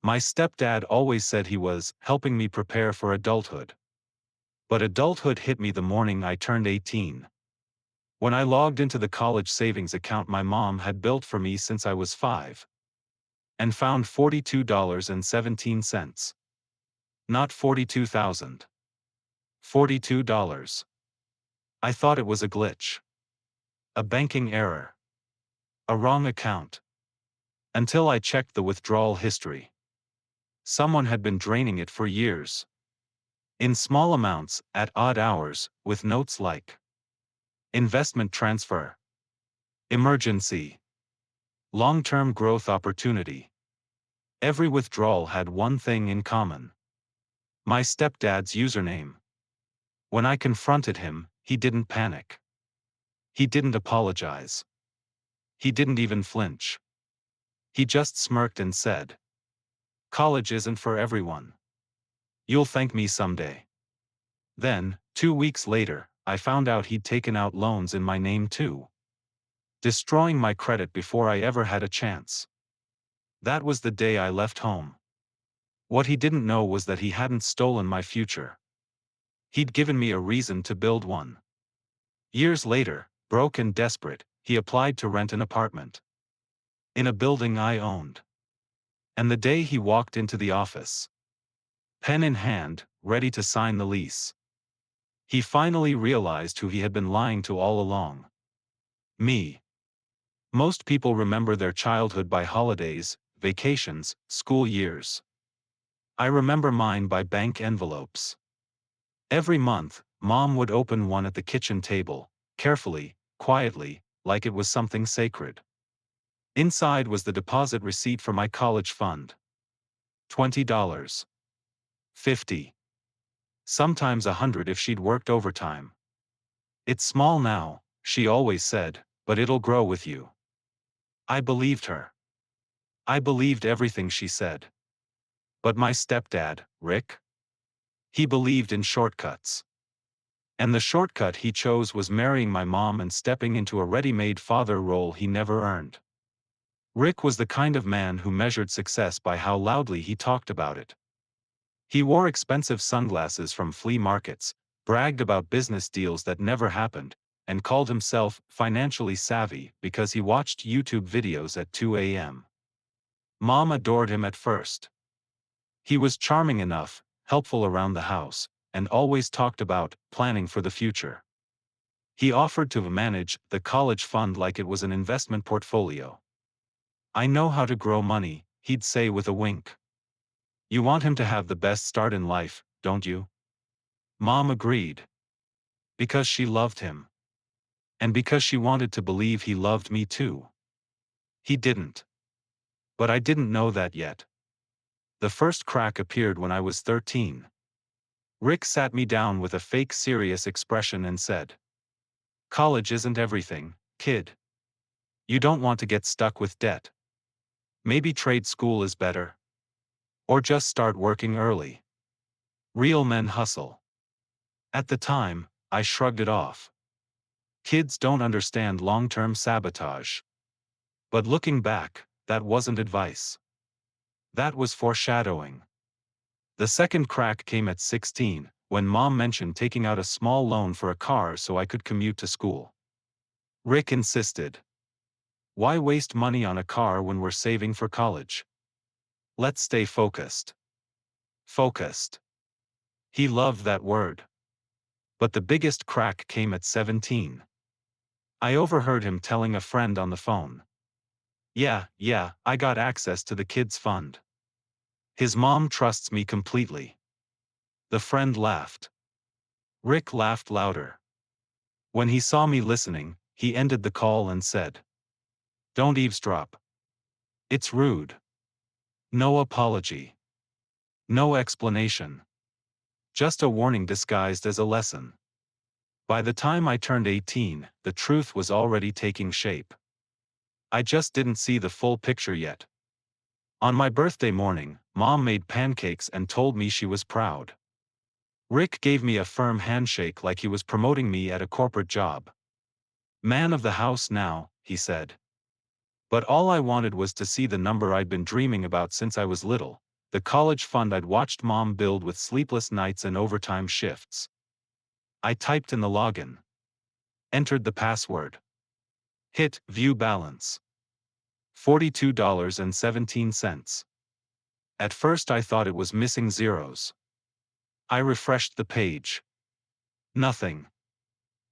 My stepdad always said he was helping me prepare for adulthood. But adulthood hit me the morning I turned 18. When I logged into the college savings account my mom had built for me since I was 5. And found $42.17. Not 42,000. $42. I thought it was a glitch. A banking error. A wrong account. Until I checked the withdrawal history. Someone had been draining it for years. In small amounts, at odd hours, with notes like investment transfer, emergency, long-term growth opportunity. Every withdrawal had one thing in common. My stepdad's username. When I confronted him, he didn't panic. He didn't apologize. He didn't even flinch. He just smirked and said, "College isn't for everyone. You'll thank me someday." Then, 2 weeks later, I found out he'd taken out loans in my name too. Destroying my credit before I ever had a chance. That was the day I left home. What he didn't know was that he hadn't stolen my future. He'd given me a reason to build one. Years later, broke and desperate, he applied to rent an apartment. In a building I owned. And the day he walked into the office, pen in hand, ready to sign the lease, he finally realized who he had been lying to all along. Me. Most people remember their childhood by holidays, vacations, school years. I remember mine by bank envelopes. Every month, Mom would open one at the kitchen table, carefully, quietly, like it was something sacred. Inside was the deposit receipt for my college fund. $20. 50. Sometimes 100 if she'd worked overtime. "It's small now," she always said, "but it'll grow with you." I believed her. I believed everything she said. But my stepdad, Rick? He believed in shortcuts. And the shortcut he chose was marrying my mom and stepping into a ready-made father role he never earned. Rick was the kind of man who measured success by how loudly he talked about it. He wore expensive sunglasses from flea markets, bragged about business deals that never happened, and called himself financially savvy because he watched YouTube videos at 2 a.m. Mom adored him at first. He was charming enough, helpful around the house, and always talked about planning for the future. He offered to manage the college fund like it was an investment portfolio. "I know how to grow money," he'd say with a wink. "You want him to have the best start in life, don't you?" Mom agreed. Because she loved him. And because she wanted to believe he loved me too. He didn't. But I didn't know that yet. The first crack appeared when I was 13. Rick sat me down with a fake serious expression and said, "College isn't everything, kid. You don't want to get stuck with debt. Maybe trade school is better. Or just start working early. Real men hustle." At the time, I shrugged it off. Kids don't understand long-term sabotage. But looking back, that wasn't advice. That was foreshadowing. The second crack came at 16, when Mom mentioned taking out a small loan for a car so I could commute to school. Rick insisted. "Why waste money on a car when we're saving for college? Let's stay focused." Focused. He loved that word. But the biggest crack came at 17. I overheard him telling a friend on the phone. Yeah, I got access to the kids' fund. His mom trusts me completely." The friend laughed. Rick laughed louder. When he saw me listening, he ended the call and said, "Don't eavesdrop. It's rude. No apology. No explanation. Just a warning disguised as a lesson." By the time I turned 18, the truth was already taking shape. I just didn't see the full picture yet. On my birthday morning, Mom made pancakes and told me she was proud. Rick gave me a firm handshake like he was promoting me at a corporate job. "Man of the house now," he said. But all I wanted was to see the number I'd been dreaming about since I was little, The college fund I'd watched Mom build with sleepless nights and overtime shifts. I typed in the login. Entered the password. Hit View Balance. $42.17. At first I thought it was missing zeros. I refreshed the page. Nothing.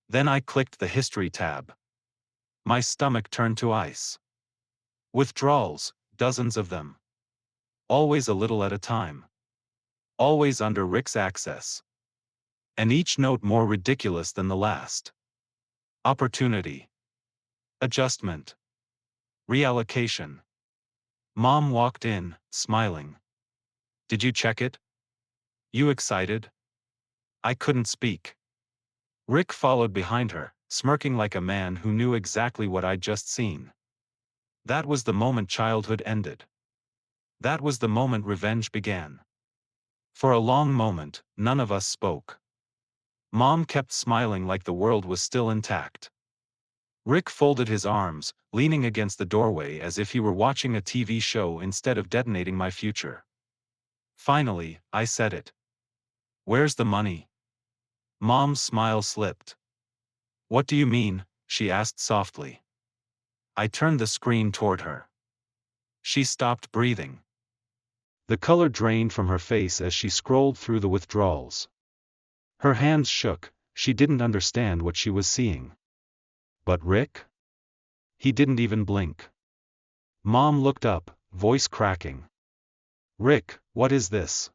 Then I clicked the History tab. My stomach turned to ice. Withdrawals, dozens of them. Always a little at a time. Always under Rick's access. And each note more ridiculous than the last. Opportunity. Adjustment. Reallocation. Mom walked in, smiling. Did you check it? You excited? I couldn't speak. Rick followed behind her, smirking like a man who knew exactly what I'd just seen. That was the moment childhood ended. That was the moment revenge began. For a long moment, none of us spoke. Mom kept smiling like the world was still intact. Rick folded his arms, leaning against the doorway as if he were watching a TV show instead of detonating my future. Finally, I said it. Where's the money? Mom's smile slipped. What do you mean? She asked softly. I turned the screen toward her. She stopped breathing. The color drained from her face as she scrolled through the withdrawals. Her hands shook, she didn't understand what she was seeing. But Rick? He didn't even blink. Mom looked up, voice cracking. Rick, what is this?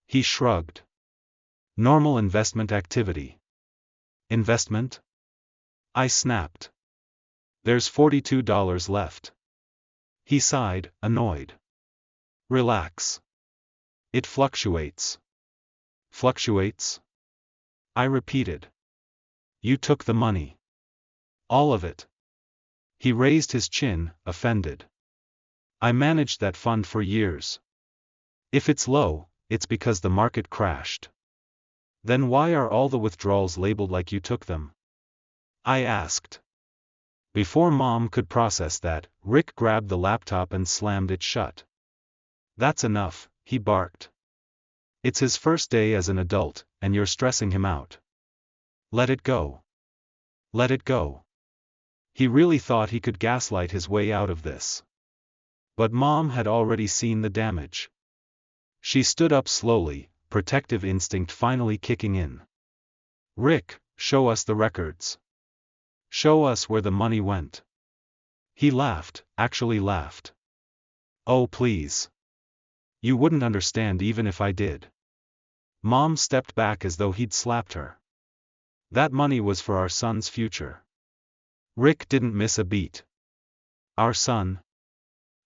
He shrugged. Normal investment activity. Investment? I snapped. There's $42 left. He sighed, annoyed. Relax. It fluctuates. Fluctuates? I repeated. You took the money. All of it. He raised his chin, offended. I managed that fund for years. If it's low, it's because the market crashed. Then why are all the withdrawals labeled like you took them? I asked. Before Mom could process that, Rick grabbed the laptop and slammed it shut. That's enough, he barked. It's his first day as an adult, and you're stressing him out. Let it go. Let it go. He really thought he could gaslight his way out of this. But Mom had already seen the damage. She stood up slowly, protective instinct finally kicking in. Rick, show us the records. Show us where the money went. He laughed, actually laughed. Oh please. You wouldn't understand even if I did. Mom stepped back as though he'd slapped her. That money was for our son's future. Rick didn't miss a beat. Our son?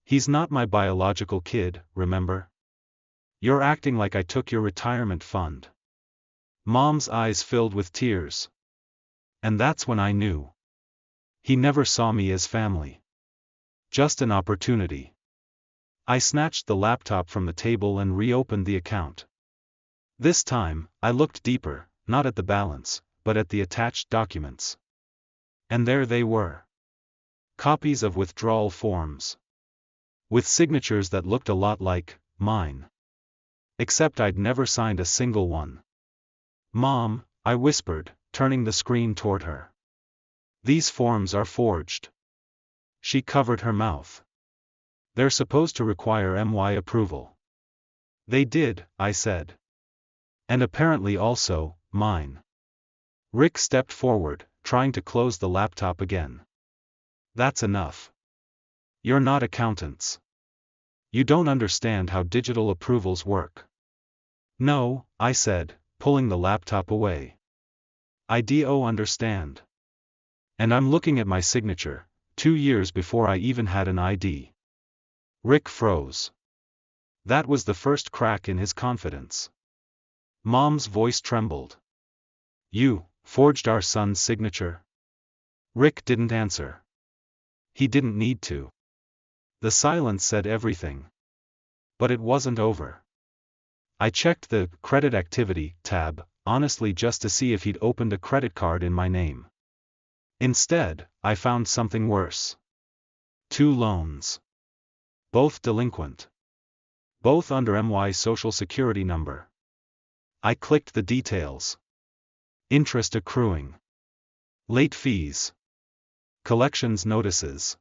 He's not my biological kid, remember? You're acting like I took your retirement fund. Mom's eyes filled with tears. And that's when I knew. He never saw me as family. Just an opportunity. I snatched the laptop from the table and reopened the account. This time, I looked deeper, not at the balance, but at the attached documents. And there they were. Copies of withdrawal forms. With signatures that looked a lot like mine. Except I'd never signed a single one. Mom, I whispered, turning the screen toward her. These forms are forged. She covered her mouth. They're supposed to require MY approval. They did, I said. And apparently also, mine. Rick stepped forward, trying to close the laptop again. That's enough. You're not accountants. You don't understand how digital approvals work. No, I said, pulling the laptop away. I do understand. And I'm looking at my signature, 2 years before I even had an ID. Rick froze. That was the first crack in his confidence. Mom's voice trembled. You forged our son's signature? Rick didn't answer. He didn't need to. The silence said everything. But it wasn't over. I checked the Credit Activity tab, honestly just to see if he'd opened a credit card in my name. Instead, I found something worse. 2 loans. Both delinquent. both under MY social security number. I clicked the details. Interest accruing. Late fees. Collections notices.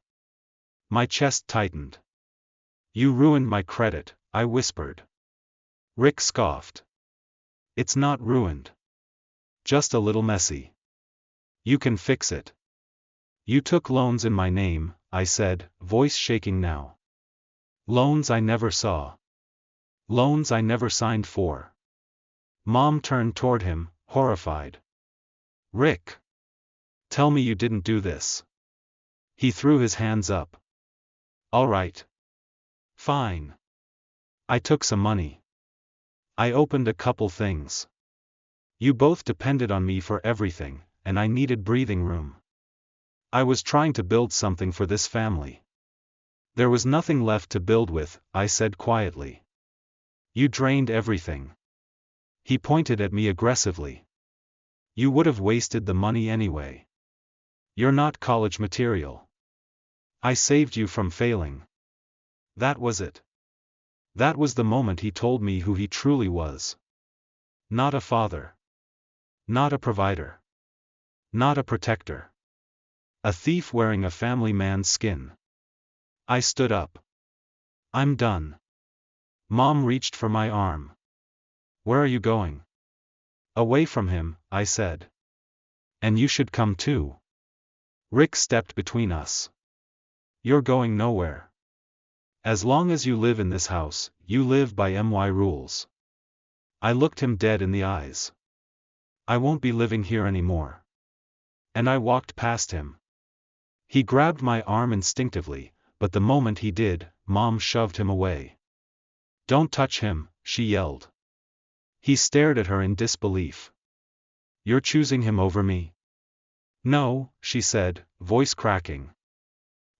My chest tightened. You ruined my credit, I whispered. Rick scoffed. It's not ruined. Just a little messy. You can fix it. You took loans in my name, I said, voice shaking now. Loans I never saw. Loans I never signed for. Mom turned toward him, horrified. Rick! Tell me you didn't do this. He threw his hands up. All right. Fine. I took some money. I opened a couple things. You both depended on me for everything, and I needed breathing room. I was trying to build something for this family. There was nothing left to build with, I said quietly. You drained everything. He pointed at me aggressively. You would have wasted the money anyway. You're not college material. I saved you from failing. That was it. That was the moment he told me who he truly was. Not a father. Not a provider. Not a protector. A thief wearing a family man's skin. I stood up. I'm done. Mom reached for my arm. Where are you going? Away from him, I said. And you should come too. Rick stepped between us. You're going nowhere. As long as you live in this house, you live by MY rules. I looked him dead in the eyes. I won't be living here anymore. And I walked past him. He grabbed my arm instinctively, but the moment he did, Mom shoved him away. Don't touch him, she yelled. He stared at her in disbelief. You're choosing him over me? No, she said, voice cracking.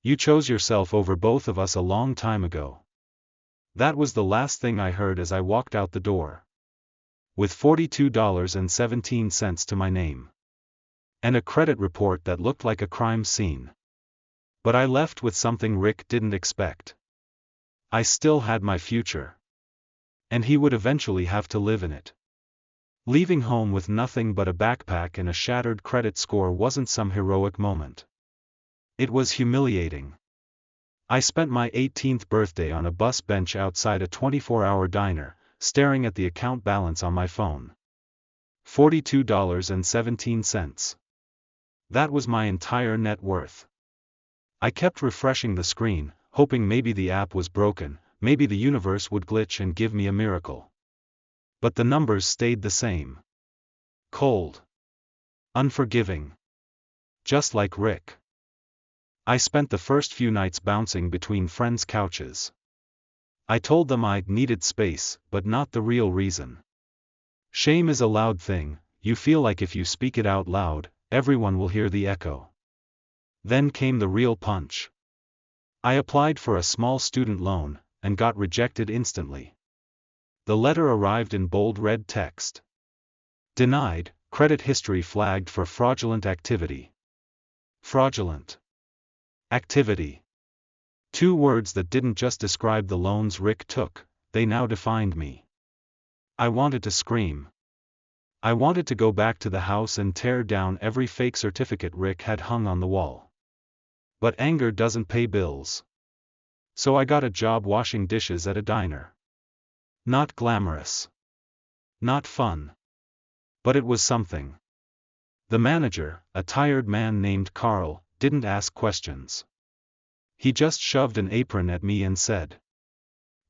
You chose yourself over both of us a long time ago. That was the last thing I heard as I walked out the door. With $42.17 to my name. And a credit report that looked like a crime scene. But I left with something Rick didn't expect. I still had my future. And he would eventually have to live in it. Leaving home with nothing but a backpack and a shattered credit score wasn't some heroic moment. It was humiliating. I spent my 18th birthday on a bus bench outside a 24-hour diner, staring at the account balance on my phone. $42.17. That was my entire net worth. I kept refreshing the screen, hoping maybe the app was broken, maybe the universe would glitch and give me a miracle. But the numbers stayed the same. Cold. Unforgiving. Just like Rick. I spent the first few nights bouncing between friends' couches. I told them I needed space, but not the real reason. Shame is a loud thing, you feel like if you speak it out loud, everyone will hear the echo. Then came the real punch. I applied for a small student loan, and got rejected instantly. The letter arrived in bold red text. Denied, credit history flagged for fraudulent activity. Fraudulent activity. 2 words that didn't just describe the loans Rick took, they now defined me. I wanted to scream. I wanted to go back to the house and tear down every fake certificate Rick had hung on the wall. But anger doesn't pay bills. So I got a job washing dishes at a diner. Not glamorous. Not fun. But it was something. The manager, a tired man named Carl, didn't ask questions. He just shoved an apron at me and said,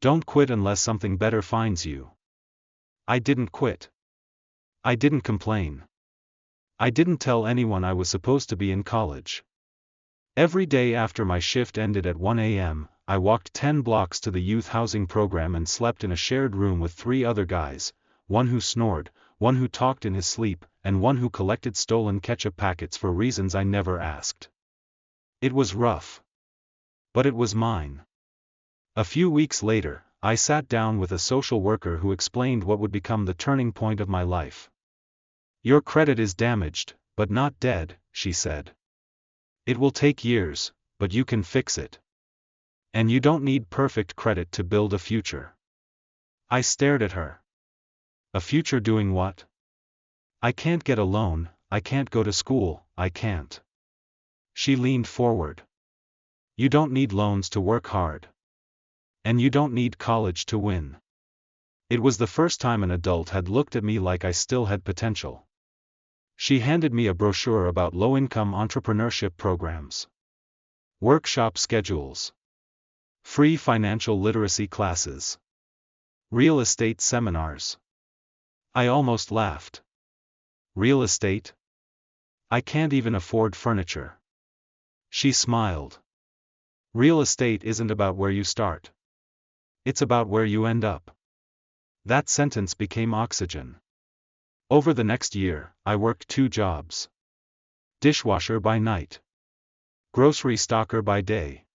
"Don't quit unless something better finds you." I didn't quit. I didn't complain. I didn't tell anyone I was supposed to be in college. Every day after my shift ended at 1 a.m., I walked 10 blocks to the youth housing program and slept in a shared room with 3 other guys, one who snored, one who talked in his sleep, and one who collected stolen ketchup packets for reasons I never asked. It was rough. But it was mine. A few weeks later, I sat down with a social worker who explained what would become the turning point of my life. Your credit is damaged, but not dead, she said. It will take years, but you can fix it. And you don't need perfect credit to build a future. I stared at her. A future doing what? I can't get a loan, I can't go to school, I can't. She leaned forward. You don't need loans to work hard. And you don't need college to win. It was the first time an adult had looked at me like I still had potential. She handed me a brochure about low-income entrepreneurship programs, workshop schedules, free financial literacy classes, real estate seminars. I almost laughed. Real estate? I can't even afford furniture. She smiled. Real estate isn't about where you start. It's about where you end up. That sentence became oxygen. Over the next year, I worked 2 jobs. Dishwasher by night. Grocery stocker by day.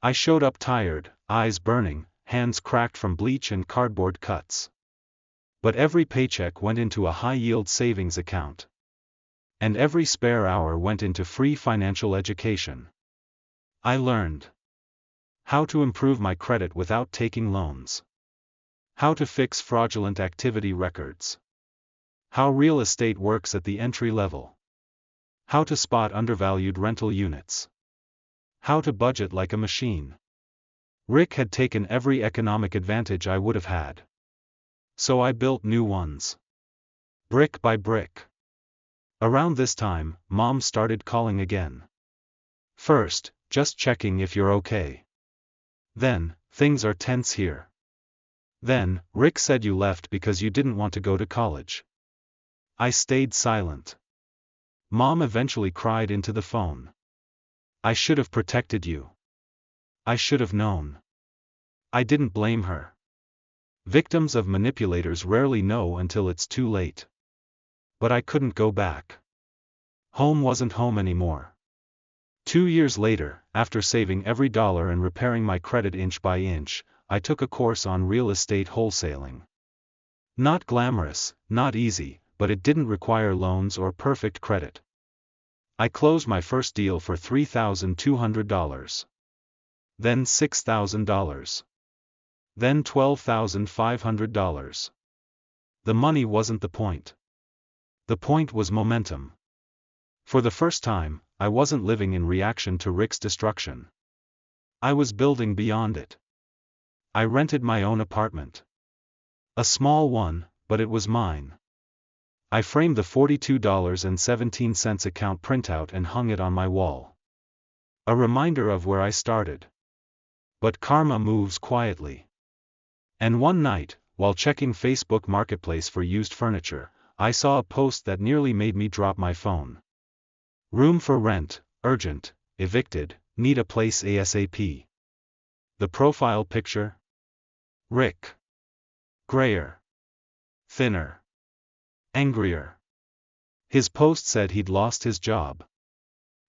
I showed up tired, eyes burning, hands cracked from bleach and cardboard cuts. But every paycheck went into a high-yield savings account. And every spare hour went into free financial education. I learned how to improve my credit without taking loans. How to fix fraudulent activity records. How real estate works at the entry level. How to spot undervalued rental units. How to budget like a machine. Rick had taken every economic advantage I would have had. So I built new ones. Brick by brick. Around this time, Mom started calling again. First, just checking if you're okay. Then, things are tense here. Then, Rick said you left because you didn't want to go to college. I stayed silent. Mom eventually cried into the phone. I should have protected you. I should have known. I didn't blame her. Victims of manipulators rarely know until it's too late. But I couldn't go back. Home wasn't home anymore. 2 years later, after saving every dollar and repairing my credit inch by inch, I took a course on real estate wholesaling. Not glamorous, not easy, but it didn't require loans or perfect credit. I closed my first deal for $3,200. Then $6,000. Then $12,500. The money wasn't the point. The point was momentum. For the first time, I wasn't living in reaction to Rick's destruction. I was building beyond it. I rented my own apartment. A small one, but it was mine. I framed the $42.17 account printout and hung it on my wall. A reminder of where I started. But karma moves quietly. And one night, while checking Facebook Marketplace for used furniture, I saw a post that nearly made me drop my phone. Room for rent, urgent, evicted, need a place ASAP. The profile picture? Rick. Grayer. Thinner. Angrier. His post said he'd lost his job.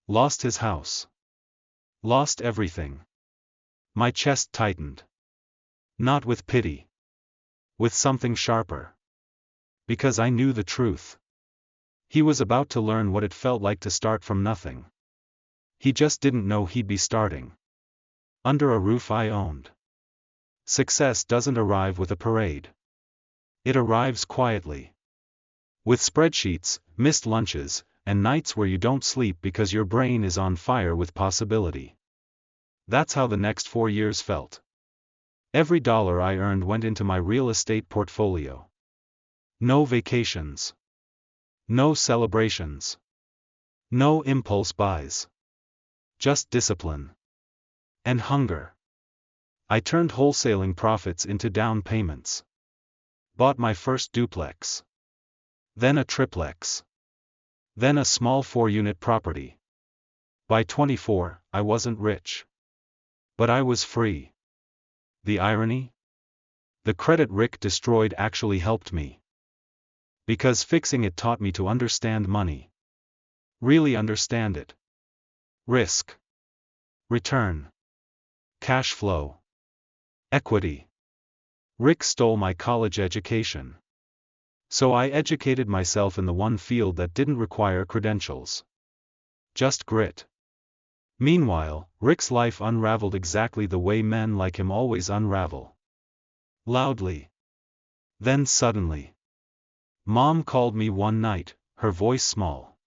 Lost his house. Lost everything. My chest tightened. Not with pity. With something sharper. Because I knew the truth. He was about to learn what it felt like to start from nothing. He just didn't know he'd be starting. Under a roof I owned. Success doesn't arrive with a parade. It arrives quietly. With spreadsheets, missed lunches, and nights where you don't sleep because your brain is on fire with possibility. That's how the next 4 years felt. Every dollar I earned went into my real estate portfolio. No vacations. No celebrations. No impulse buys. Just discipline. And hunger. I turned wholesaling profits into down payments. Bought my first duplex. Then a triplex. Then a small 4-unit property. By 24, I wasn't rich. But I was free. The irony? The credit Rick destroyed actually helped me. Because fixing it taught me to understand money. Really understand it. Risk. Return. Cash flow. Equity. Rick stole my college education. So I educated myself in the one field that didn't require credentials. Just grit. Meanwhile, Rick's life unraveled exactly the way men like him always unravel. Loudly. Then suddenly, Mom called me one night, her voice small.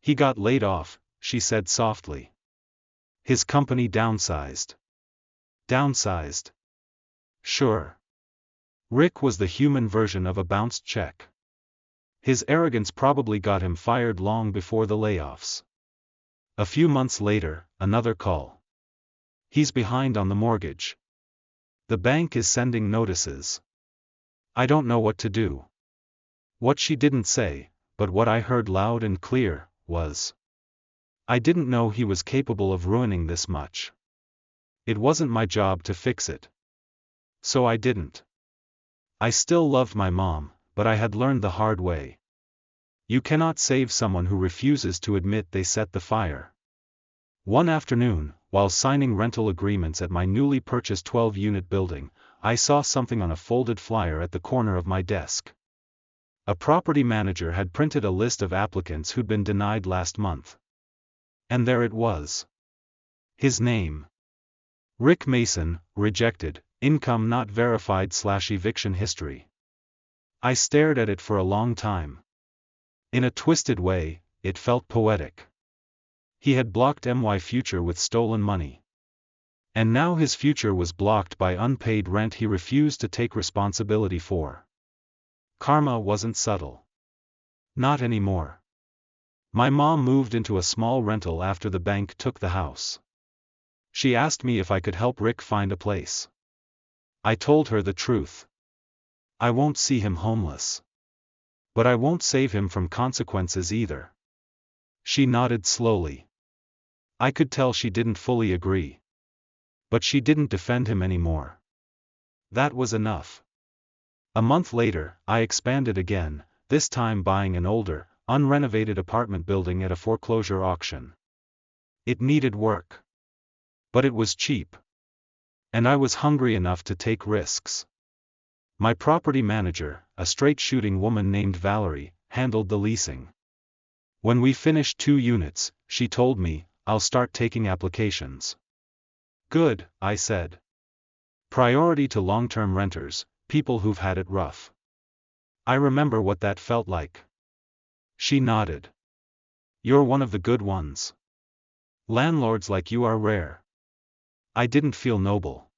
He got laid off, she said softly. His company downsized. Downsized. Sure. Rick was the human version of a bounced check. His arrogance probably got him fired long before the layoffs. A few months later, another call. He's behind on the mortgage. The bank is sending notices. I don't know what to do. What she didn't say, but what I heard loud and clear, was, I didn't know he was capable of ruining this much. It wasn't my job to fix it. So I didn't. I still loved my mom, but I had learned the hard way. You cannot save someone who refuses to admit they set the fire. One afternoon, while signing rental agreements at my newly purchased 12-unit building, I saw something on a folded flyer at the corner of my desk. A property manager had printed a list of applicants who'd been denied last month. And there it was. His name. Rick Mason, rejected, income not verified/eviction history. I stared at it for a long time. In a twisted way, it felt poetic. He had blocked my future with stolen money. And now his future was blocked by unpaid rent he refused to take responsibility for. Karma wasn't subtle. Not anymore. My mom moved into a small rental after the bank took the house. She asked me if I could help Rick find a place. I told her the truth. I won't see him homeless. But I won't save him from consequences either. She nodded slowly. I could tell she didn't fully agree. But she didn't defend him anymore. That was enough. A month later, I expanded again, this time buying an older, unrenovated apartment building at a foreclosure auction. It needed work. But it was cheap. And I was hungry enough to take risks. My property manager, a straight-shooting woman named Valerie, handled the leasing. When we finished 2 units, she told me, I'll start taking applications. Good, I said. Priority to long-term renters, people who've had it rough. I remember what that felt like. She nodded. You're one of the good ones. Landlords like you are rare. I didn't feel noble.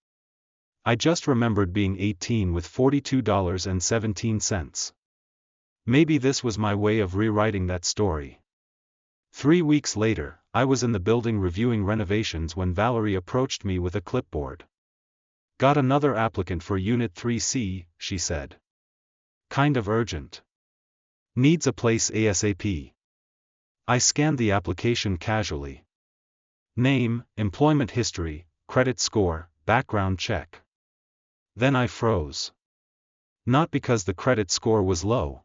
I just remembered being 18 with $42.17. Maybe this was my way of rewriting that story. 3 weeks later, I was in the building reviewing renovations when Valerie approached me with a clipboard. Got another applicant for Unit 3C, she said. Kind of urgent. Needs a place ASAP. I scanned the application casually. Name, employment history, credit score, background check. Then I froze. Not because the credit score was low.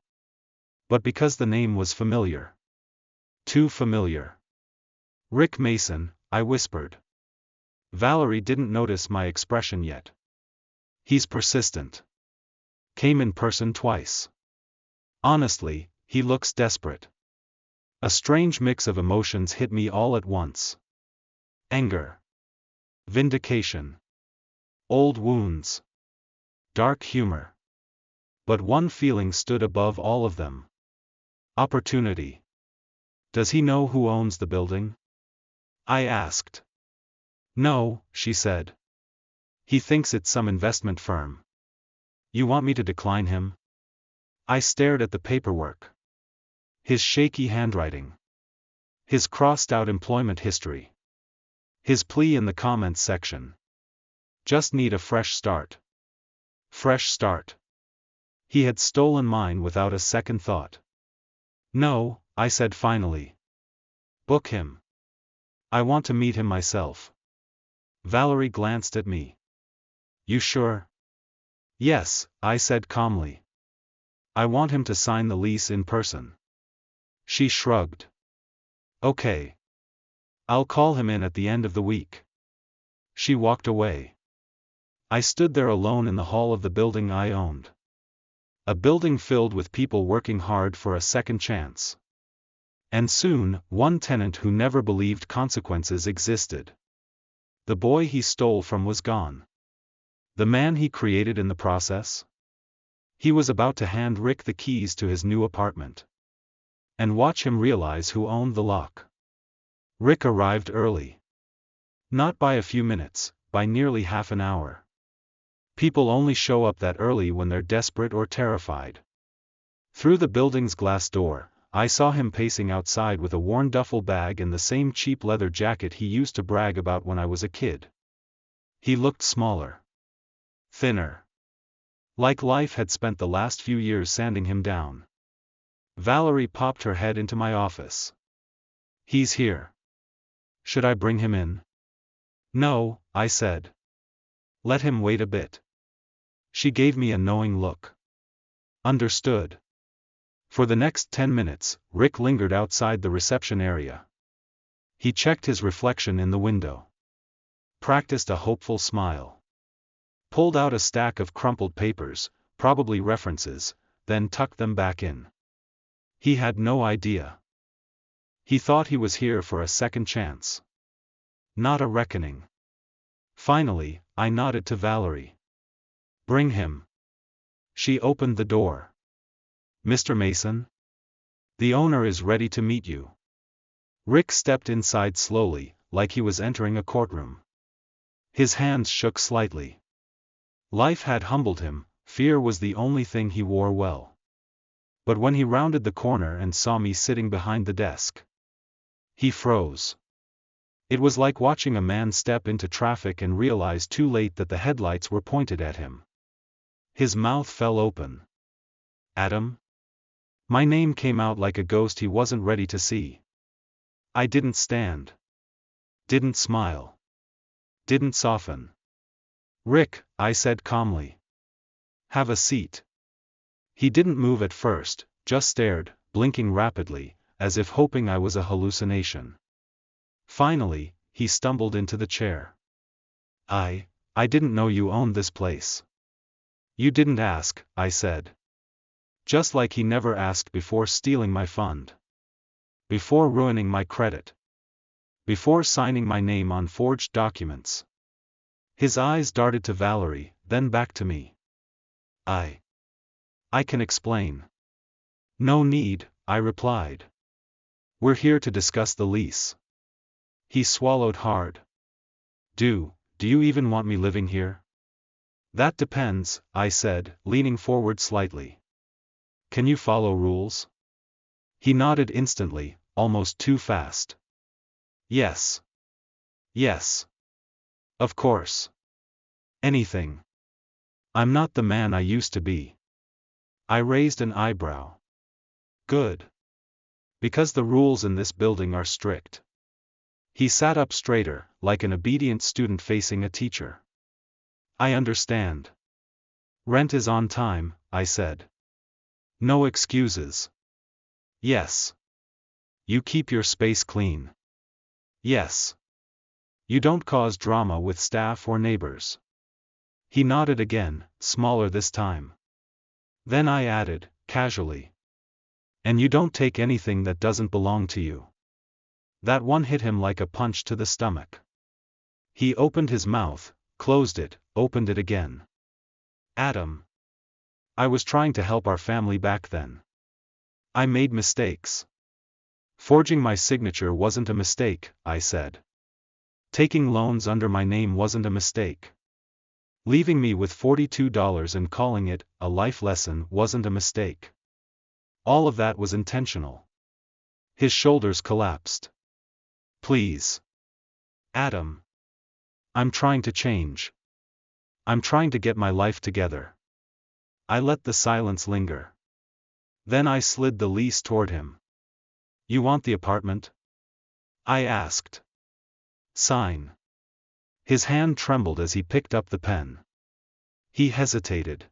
But because the name was familiar. Too familiar. Rick Mason, I whispered. Valerie didn't notice my expression yet. He's persistent. Came in person twice. Honestly, he looks desperate. A strange mix of emotions hit me all at once. Anger. Vindication. Old wounds. Dark humor. But one feeling stood above all of them. Opportunity. Does he know who owns the building? I asked. No, she said. He thinks it's some investment firm. You want me to decline him? I stared at the paperwork. His shaky handwriting. His crossed-out employment history. His plea in the comments section. Just need a fresh start. Fresh start. He had stolen mine without a second thought. No, I said finally. Book him. I want to meet him myself. Valerie glanced at me. You sure? Yes, I said calmly. I want him to sign the lease in person. She shrugged. Okay. I'll call him in at the end of the week. She walked away. I stood there alone in the hall of the building I owned. A building filled with people working hard for a second chance. And soon, one tenant who never believed consequences existed. The boy he stole from was gone. The man he created in the process? He was about to hand Rick the keys to his new apartment. And watch him realize who owned the lock. Rick arrived early. Not by a few minutes, by nearly half an hour. People only show up that early when they're desperate or terrified. Through the building's glass door, I saw him pacing outside with a worn duffel bag and the same cheap leather jacket he used to brag about when I was a kid. He looked smaller. Thinner. Like life had spent the last few years sanding him down. Valerie popped her head into my office. He's here. Should I bring him in? No, I said. Let him wait a bit. She gave me a knowing look. Understood. For the next 10 minutes, Rick lingered outside the reception area. He checked his reflection in the window. Practiced a hopeful smile. Pulled out a stack of crumpled papers, probably references, then tucked them back in. He had no idea. He thought he was here for a second chance. Not a reckoning. Finally, I nodded to Valerie. Bring him. She opened the door. Mr. Mason? The owner is ready to meet you. Rick stepped inside slowly, like he was entering a courtroom. His hands shook slightly. Life had humbled him, fear was the only thing he wore well. But when he rounded the corner and saw me sitting behind the desk, he froze. It was like watching a man step into traffic and realize too late that the headlights were pointed at him. His mouth fell open. Adam? My name came out like a ghost he wasn't ready to see. I didn't stand. Didn't smile. Didn't soften. Rick, I said calmly. Have a seat. He didn't move at first, just stared, blinking rapidly, as if hoping I was a hallucination. Finally, he stumbled into the chair. I didn't know you owned this place. You didn't ask, I said. Just like he never asked before stealing my fund. Before ruining my credit. Before signing my name on forged documents. His eyes darted to Valerie, then back to me. I can explain. No need, I replied. We're here to discuss the lease. He swallowed hard. Do you even want me living here? That depends, I said, leaning forward slightly. Can you follow rules? He nodded instantly, almost too fast. Yes. Yes. Of course. Anything. I'm not the man I used to be. I raised an eyebrow. Good. Because the rules in this building are strict. He sat up straighter, like an obedient student facing a teacher. I understand. Rent is on time, I said. No excuses. Yes. You keep your space clean. Yes. You don't cause drama with staff or neighbors. He nodded again, smaller this time. Then I added, casually. And you don't take anything that doesn't belong to you. That one hit him like a punch to the stomach. He opened his mouth, closed it, opened it again. Adam. I was trying to help our family back then. I made mistakes. Forging my signature wasn't a mistake, I said. Taking loans under my name wasn't a mistake. Leaving me with $42 and calling it a life lesson wasn't a mistake. All of that was intentional. His shoulders collapsed. Please. Adam. I'm trying to change. I'm trying to get my life together. I let the silence linger. Then I slid the lease toward him. You want the apartment? I asked. Sign. His hand trembled as he picked up the pen. He hesitated.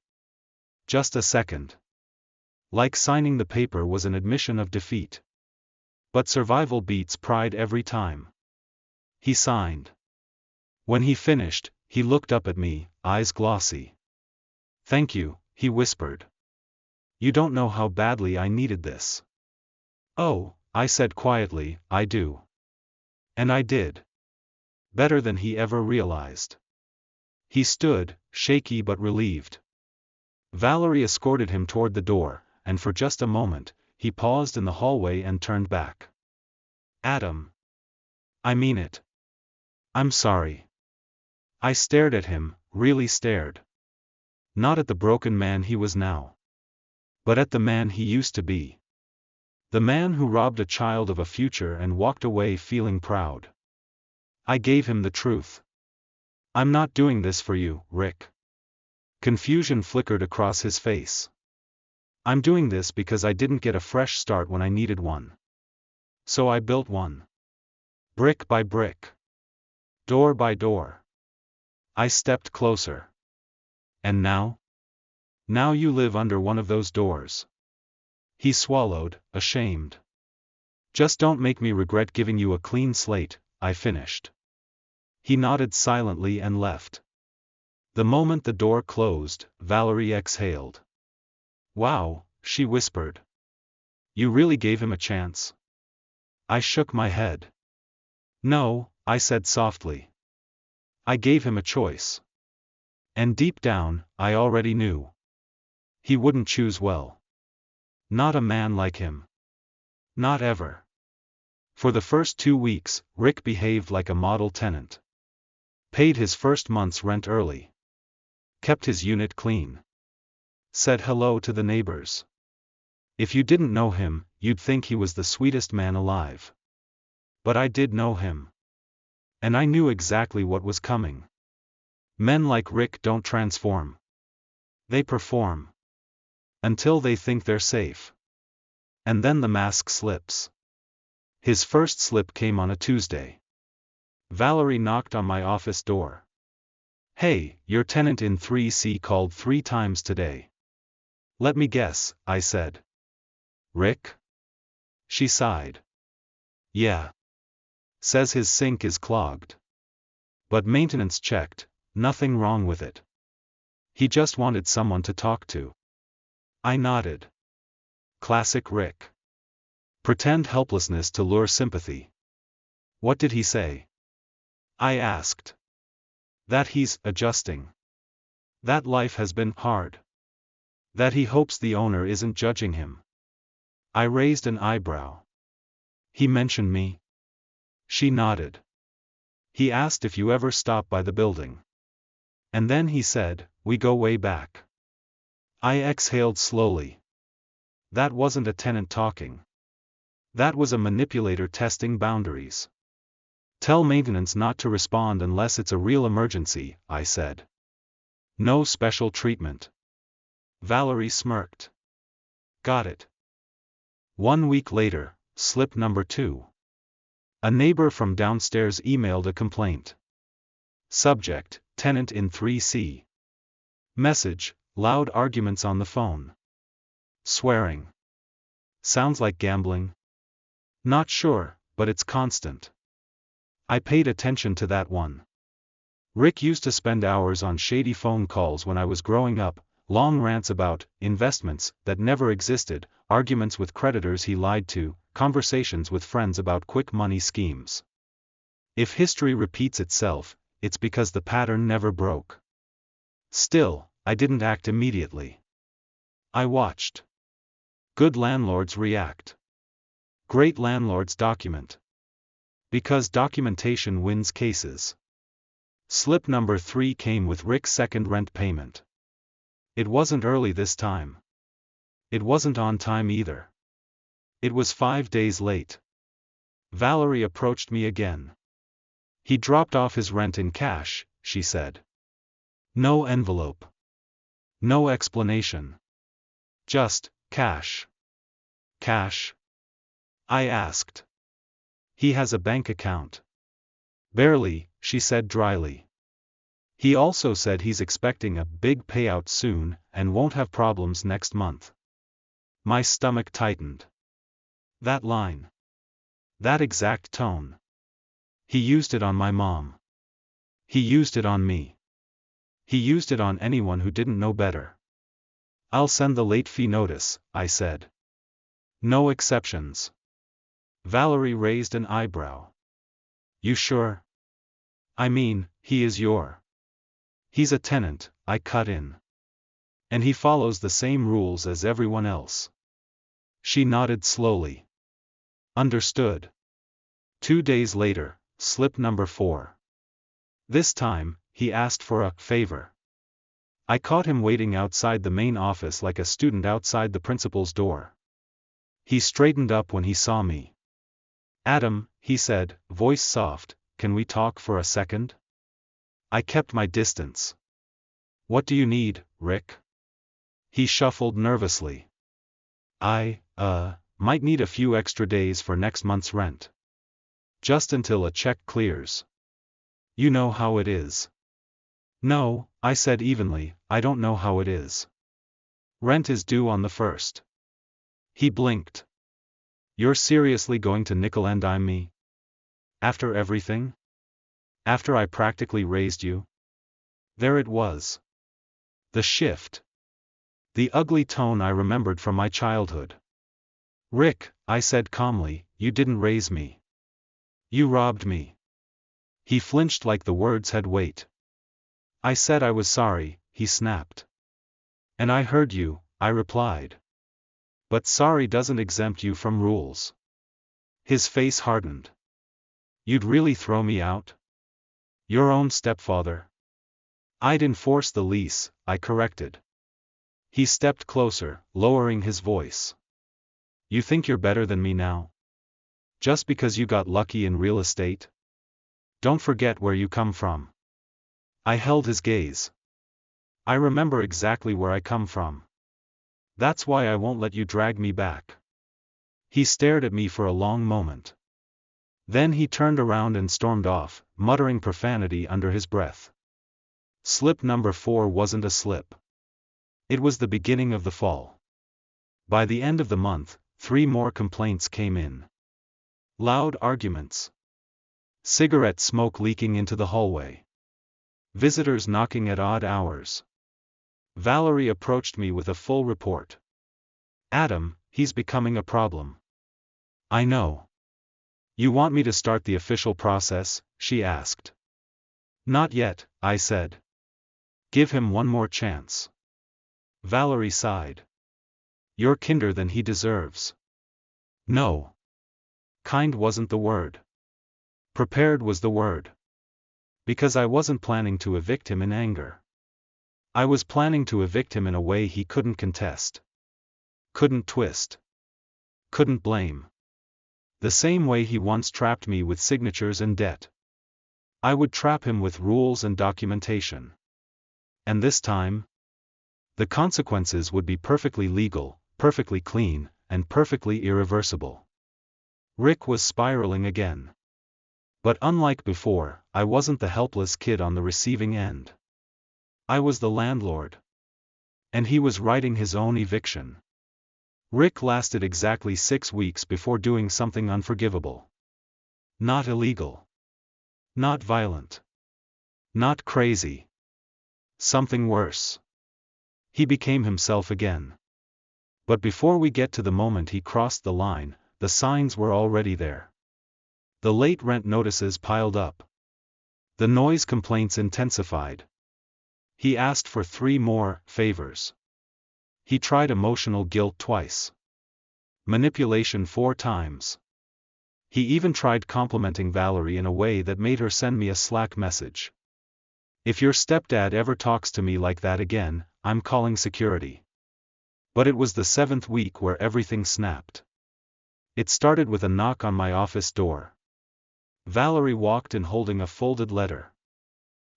Just a second. Like signing the paper was an admission of defeat. But survival beats pride every time. He signed. When he finished, he looked up at me, eyes glossy. Thank you, he whispered. You don't know how badly I needed this. Oh, I said quietly, I do. And I did. Better than he ever realized. He stood, shaky but relieved. Valerie escorted him toward the door, and for just a moment, he paused in the hallway and turned back. Adam. I mean it. I'm sorry. I stared at him, really stared. Not at the broken man he was now. But at the man he used to be. The man who robbed a child of a future and walked away feeling proud. I gave him the truth. I'm not doing this for you, Rick. Confusion flickered across his face. I'm doing this because I didn't get a fresh start when I needed one. So I built one. Brick by brick. Door by door. I stepped closer. And now? Now you live under one of those doors. He swallowed, ashamed. Just don't make me regret giving you a clean slate, I finished. He nodded silently and left. The moment the door closed, Valerie exhaled. Wow, she whispered. You really gave him a chance? I shook my head. No, I said softly. I gave him a choice. And deep down, I already knew. He wouldn't choose well. Not a man like him. Not ever. For the first 2 weeks, Rick behaved like a model tenant. Paid his first month's rent early. Kept his unit clean. Said hello to the neighbors. If you didn't know him, you'd think he was the sweetest man alive. But I did know him. And I knew exactly what was coming. Men like Rick don't transform. They perform. Until they think they're safe. And then the mask slips. His first slip came on a Tuesday. Valerie knocked on my office door. Hey, your tenant in 3C called 3 times today. Let me guess, I said. Rick? She sighed. Yeah. Says his sink is clogged. But maintenance checked, nothing wrong with it. He just wanted someone to talk to. I nodded. Classic Rick. Pretend helplessness to lure sympathy. What did he say? I asked. That he's adjusting. That life has been hard. That he hopes the owner isn't judging him. I raised an eyebrow. He mentioned me? She nodded. He asked if you ever stop by the building. And then he said, we go way back. I exhaled slowly. That wasn't a tenant talking. That was a manipulator testing boundaries. Tell maintenance not to respond unless it's a real emergency, I said. No special treatment. Valerie smirked. Got it. 1 week later, slip number 2. A neighbor from downstairs emailed a complaint. Subject, tenant in 3C. Message, loud arguments on the phone. Swearing. Sounds like gambling? Not sure, but it's constant. I paid attention to that one. Rick used to spend hours on shady phone calls when I was growing up, long rants about investments that never existed, arguments with creditors he lied to, conversations with friends about quick money schemes. If history repeats itself, it's because the pattern never broke. Still, I didn't act immediately. I watched. Good landlords react. Great landlords document. Because documentation wins cases. Slip number 3 came with Rick's second rent payment. It wasn't early this time. It wasn't on time either. It was 5 days late. Valerie approached me again. He dropped off his rent in cash, she said. No envelope. No explanation. Just, cash. Cash? I asked. He has a bank account. Barely, she said dryly. He also said he's expecting a big payout soon and won't have problems next month. My stomach tightened. That line. That exact tone. He used it on my mom. He used it on me. He used it on anyone who didn't know better. I'll send the late fee notice, I said. No exceptions. Valerie raised an eyebrow. You sure? I mean, he is your. He's a tenant, I cut in. And he follows the same rules as everyone else. She nodded slowly. Understood. 2 days later, slip number 4. This time, he asked for a favor. I caught him waiting outside the main office like a student outside the principal's door. He straightened up when he saw me. Adam, he said, voice soft, can we talk for a second? I kept my distance. What do you need, Rick? He shuffled nervously. I might need a few extra days for next month's rent. Just until a check clears. You know how it is. No, I said evenly, I don't know how it is. Rent is due on the 1st. He blinked. You're seriously going to nickel and dime me? After everything? After I practically raised you? There it was. The shift. The ugly tone I remembered from my childhood. Rick, I said calmly, you didn't raise me. You robbed me. He flinched like the words had weight. I said I was sorry, he snapped. And I heard you, I replied. But sorry doesn't exempt you from rules. His face hardened. You'd really throw me out? Your own stepfather? I'd enforce the lease, I corrected. He stepped closer, lowering his voice. You think you're better than me now? Just because you got lucky in real estate? Don't forget where you come from. I held his gaze. I remember exactly where I come from. That's why I won't let you drag me back. He stared at me for a long moment. Then he turned around and stormed off, muttering profanity under his breath. Slip number 4 wasn't a slip. It was the beginning of the fall. By the end of the month, 3 more complaints came in. Loud arguments. Cigarette smoke leaking into the hallway. Visitors knocking at odd hours. Valerie approached me with a full report. Adam, he's becoming a problem. I know. You want me to start the official process? She asked. Not yet, I said. Give him one more chance. Valerie sighed. You're kinder than he deserves. No. Kind wasn't the word. Prepared was the word. Because I wasn't planning to evict him in anger. I was planning to evict him in a way he couldn't contest. Couldn't twist. Couldn't blame. The same way he once trapped me with signatures and debt. I would trap him with rules and documentation. And this time? The consequences would be perfectly legal, perfectly clean, and perfectly irreversible. Rick was spiraling again. But unlike before, I wasn't the helpless kid on the receiving end. I was the landlord. And he was writing his own eviction. Rick lasted exactly 6 weeks before doing something unforgivable. Not illegal. Not violent. Not crazy. Something worse. He became himself again. But before we get to the moment he crossed the line, the signs were already there. The late rent notices piled up. The noise complaints intensified. He asked for 3 more favors. He tried emotional guilt twice. Manipulation 4 times. He even tried complimenting Valerie in a way that made her send me a Slack message. If your stepdad ever talks to me like that again, I'm calling security. But it was the 7th week where everything snapped. It started with a knock on my office door. Valerie walked in holding a folded letter.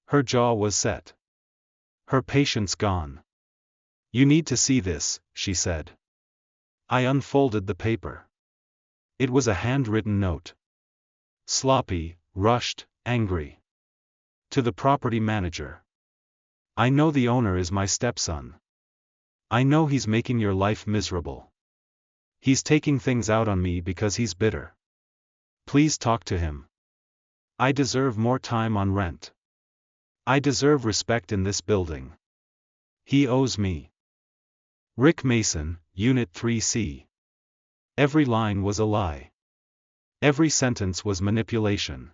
Her jaw was set. Her patience gone. You need to see this, she said. I unfolded the paper. It was a handwritten note. Sloppy, rushed, angry. To the property manager. I know the owner is my stepson. I know he's making your life miserable. He's taking things out on me because he's bitter. Please talk to him. I deserve more time on rent. I deserve respect in this building. He owes me. Rick Mason, Unit 3C. Every line was a lie. Every sentence was manipulation.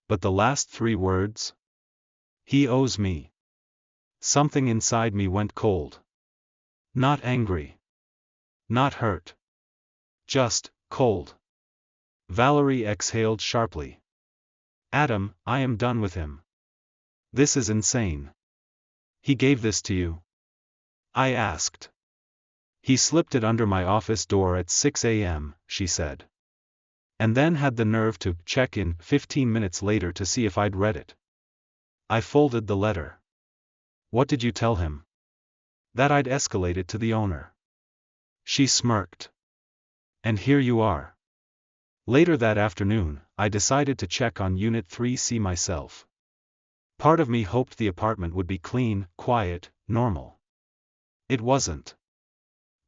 But the last 3 words? He owes me. Something inside me went cold. Not angry. Not hurt. Just cold. Valerie exhaled sharply. Adam, I am done with him. This is insane. He gave this to you? I asked. He slipped it under my office door at 6 a.m., she said. And then had the nerve to check in 15 minutes later to see if I'd read it. I folded the letter. What did you tell him? That I'd escalate it to the owner. She smirked. And here you are. Later that afternoon, I decided to check on Unit 3C myself. Part of me hoped the apartment would be clean, quiet, normal. It wasn't.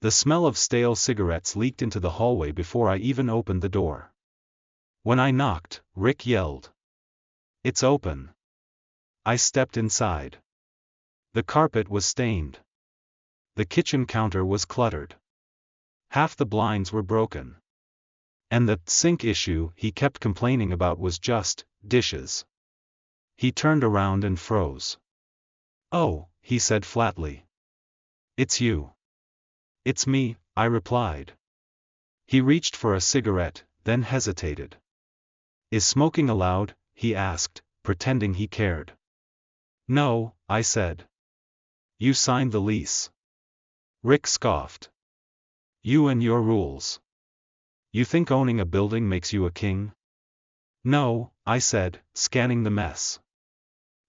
The smell of stale cigarettes leaked into the hallway before I even opened the door. When I knocked, Rick yelled. It's open. I stepped inside. The carpet was stained. The kitchen counter was cluttered. Half the blinds were broken. And the sink issue he kept complaining about was just dishes. He turned around and froze. Oh, he said flatly. It's you. It's me, I replied. He reached for a cigarette, then hesitated. Is smoking allowed? He asked, pretending he cared. No, I said. You signed the lease. Rick scoffed. You and your rules. You think owning a building makes you a king? No, I said, scanning the mess.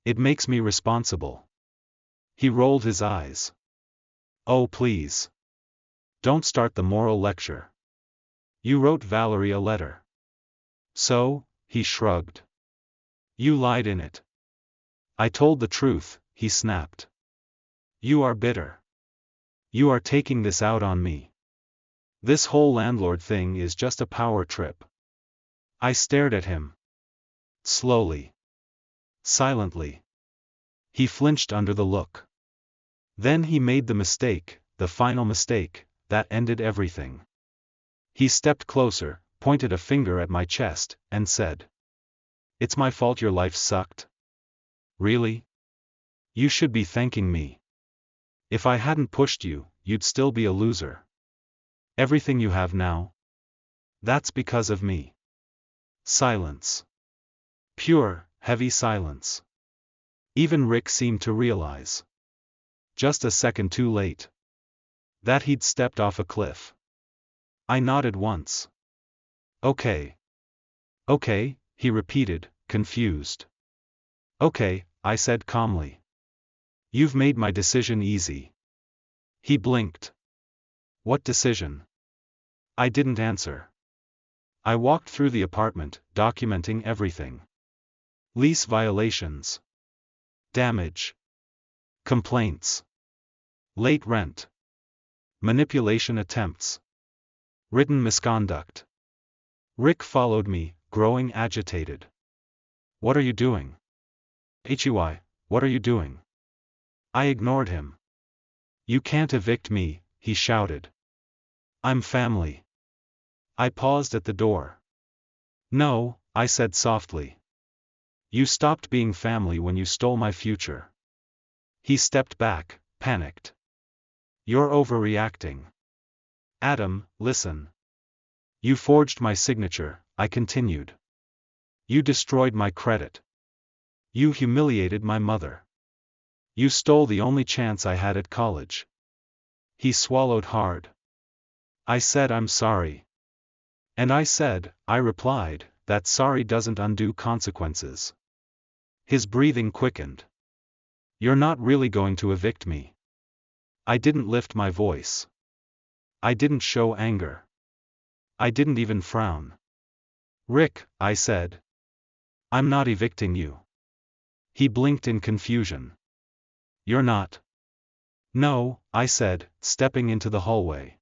It makes me responsible. He rolled his eyes. Oh please. Don't start the moral lecture. You wrote Valerie a letter. So, he shrugged. You lied in it. I told the truth, he snapped. You are bitter. You are taking this out on me. This whole landlord thing is just a power trip. I stared at him. Slowly. Silently. He flinched under the look. Then he made the mistake, the final mistake, that ended everything. He stepped closer, pointed a finger at my chest, and said. It's my fault your life sucked? Really? You should be thanking me. If I hadn't pushed you, you'd still be a loser. Everything you have now? That's because of me. Silence. Pure, heavy silence. Even Rick seemed to realize. Just a second too late. That he'd stepped off a cliff. I nodded once. Okay. Okay, he repeated, confused. Okay, I said calmly. You've made my decision easy. He blinked. What decision? I didn't answer. I walked through the apartment, documenting everything. Lease violations. Damage. Complaints. Late rent. Manipulation attempts. Written misconduct. Rick followed me, growing agitated. What are you doing? HUI, what are you doing? I ignored him. You can't evict me, he shouted. I'm family. I paused at the door. No, I said softly. You stopped being family when you stole my future. He stepped back, panicked. You're overreacting. Adam, listen. You forged my signature, I continued. You destroyed my credit. You humiliated my mother. You stole the only chance I had at college. He swallowed hard. I said I'm sorry. And I replied, that sorry doesn't undo consequences. His breathing quickened. You're not really going to evict me. I didn't lift my voice. I didn't show anger. I didn't even frown. Rick, I said. I'm not evicting you. He blinked in confusion. You're not. No, I said, stepping into the hallway.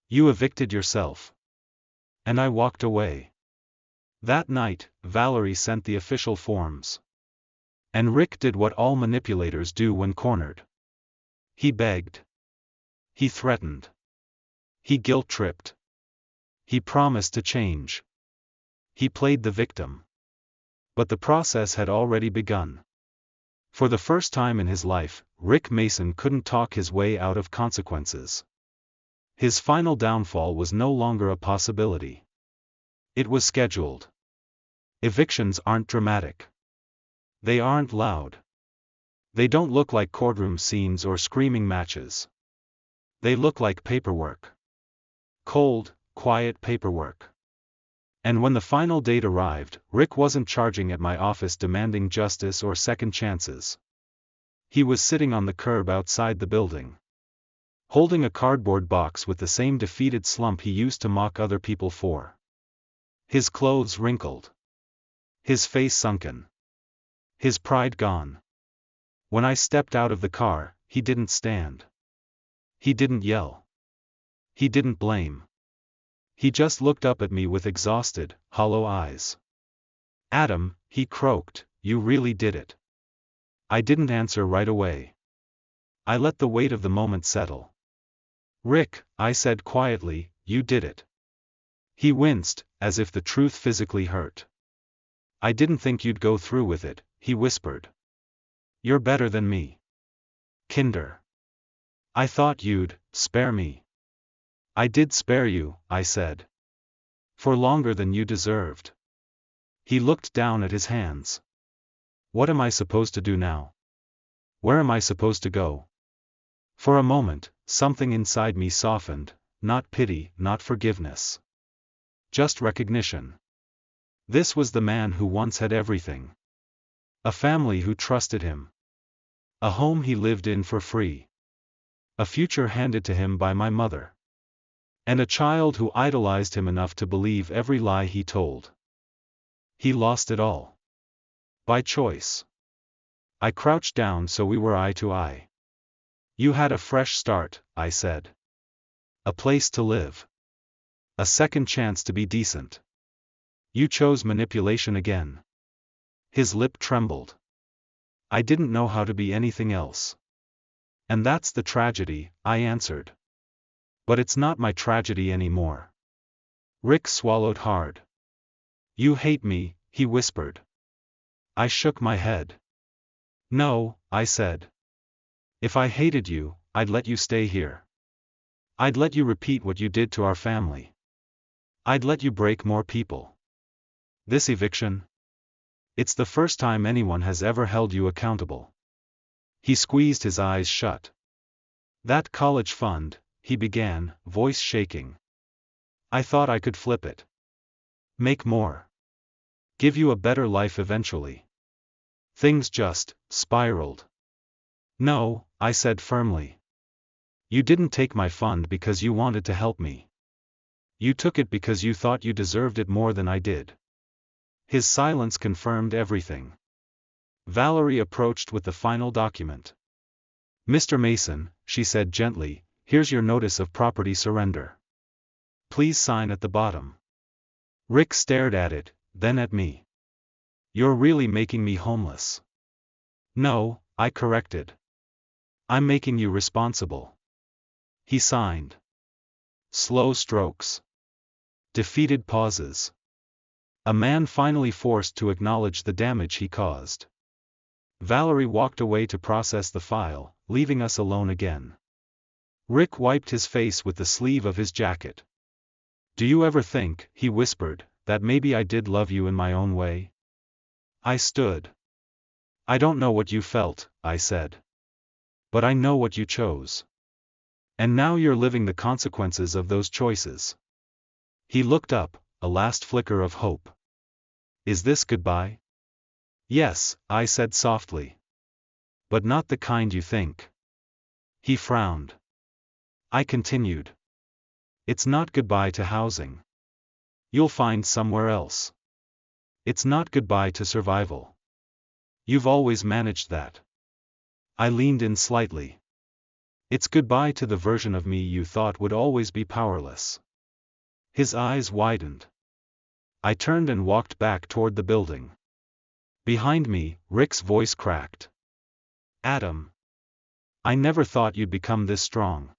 You evicted yourself. And I walked away. That night, Valerie sent the official forms. And Rick did what all manipulators do when cornered. He begged. He threatened. He guilt-tripped. He promised to change. He played the victim. But the process had already begun. For the first time in his life, Rick Mason couldn't talk his way out of consequences. His final downfall was no longer a possibility. It was scheduled. Evictions aren't dramatic. They aren't loud. They don't look like courtroom scenes or screaming matches. They look like paperwork. Cold, quiet paperwork. And when the final date arrived, Rick wasn't charging at my office demanding justice or second chances. He was sitting on the curb outside the building, holding a cardboard box with the same defeated slump he used to mock other people for. His clothes wrinkled. His face sunken. His pride gone. When I stepped out of the car, he didn't stand. He didn't yell. He didn't blame. He just looked up at me with exhausted, hollow eyes. "Adam," he croaked, "you really did it." I didn't answer right away. I let the weight of the moment settle. "Rick," I said quietly, "you did it." He winced, as if the truth physically hurt. "I didn't think you'd go through with it," he whispered. "You're better than me. Kinder. I thought you'd spare me." "I did spare you," I said. "For longer than you deserved." He looked down at his hands. "What am I supposed to do now? Where am I supposed to go?" For a moment, something inside me softened, not pity, not forgiveness. Just recognition. This was the man who once had everything. A family who trusted him. A home he lived in for free. A future handed to him by my mother. And a child who idolized him enough to believe every lie he told. He lost it all. By choice. I crouched down so we were eye to eye. "You had a fresh start," I said. "A place to live. A second chance to be decent. You chose manipulation again." His lip trembled. "I didn't know how to be anything else." "And that's the tragedy," I answered. "But it's not my tragedy anymore." Rick swallowed hard. "You hate me," he whispered. I shook my head. "No," I said. "If I hated you, I'd let you stay here. I'd let you repeat what you did to our family. I'd let you break more people. This eviction? It's the first time anyone has ever held you accountable." He squeezed his eyes shut. "That college fund," he began, voice shaking. "I thought I could flip it. Make more. Give you a better life eventually. Things just spiraled." "No," I said firmly. "You didn't take my fund because you wanted to help me. You took it because you thought you deserved it more than I did." His silence confirmed everything. Valerie approached with the final document. "Mr. Mason," she said gently, "here's your notice of property surrender. Please sign at the bottom." Rick stared at it, then at me. "You're really making me homeless." "No," I corrected. "I'm making you responsible." He signed. Slow strokes. Defeated pauses. A man finally forced to acknowledge the damage he caused. Valerie walked away to process the file, leaving us alone again. Rick wiped his face with the sleeve of his jacket. "Do you ever think," he whispered, "that maybe I did love you in my own way?" I stood. "I don't know what you felt," I said. "But I know what you chose. And now you're living the consequences of those choices." He looked up, a last flicker of hope. "Is this goodbye?" "Yes," I said softly. "But not the kind you think." He frowned. I continued. "It's not goodbye to housing. You'll find somewhere else. It's not goodbye to survival. You've always managed that." I leaned in slightly. "It's goodbye to the version of me you thought would always be powerless." His eyes widened. I turned and walked back toward the building. Behind me, Rick's voice cracked. "Adam. I never thought you'd become this strong."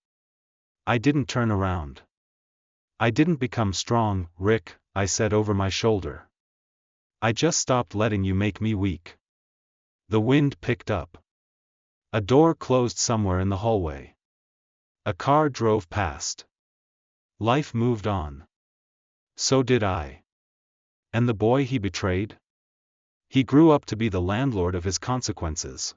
I didn't turn around. "I didn't become strong, Rick," I said over my shoulder. "I just stopped letting you make me weak." The wind picked up. A door closed somewhere in the hallway. A car drove past. Life moved on. So did I. And the boy he betrayed? He grew up to be the landlord of his consequences.